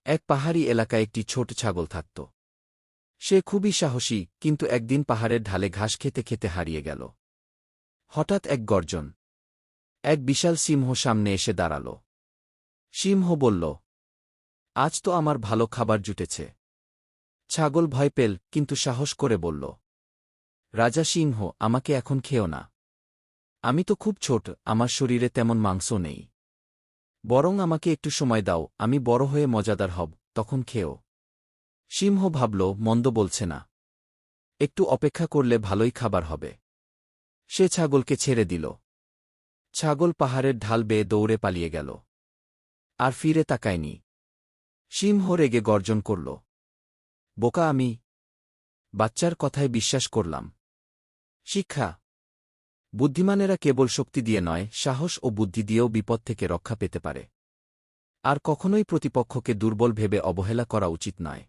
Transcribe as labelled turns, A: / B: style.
A: এক পাহাড়ি এলাকায় একটি ছোট ছাগল থাকত। সে খুবই সাহসী, কিন্তু একদিন পাহাড়ের ঢালে ঘাস খেতে খেতে হারিয়ে গেল। হঠাৎ এক গর্জন, এক বিশাল সিংহ সামনে এসে দাঁড়াল। সিংহ বলল, আজ তো আমার ভালো খাবার জুটেছে। ছাগল ভয় পেল, কিন্তু সাহস করে বলল, রাজা সিংহ, আমাকে এখন খেও না। আমি তো খুব ছোট, আমার শরীরে তেমন মাংস নেই। বরং আমাকে একটু সময় দাও, আমি বড় হয়ে মজাদার হব, তখন খেও। সিংহ ভাবল, মন্দ বলছে না, একটু অপেক্ষা করলে ভালোই খাবার হবে। সে ছাগলকে ছেড়ে দিল। ছাগল পাহাড়ের ঢাল বেয়ে দৌড়ে পালিয়ে গেল, আর ফিরে তাকায়নি। সিংহ রেগে গর্জন করল, বোকা আমি! বাচ্চার কথায় বিশ্বাস করলাম। শিক্ষা: বুদ্ধিমানেরা কেবল শক্তি দিয়ে নয়, সাহস ও বুদ্ধি দিয়েও বিপদ থেকে রক্ষা পেতে পারে। আর কখনোই প্রতিপক্ষকে দুর্বল ভেবে অবহেলা করা উচিত নয়।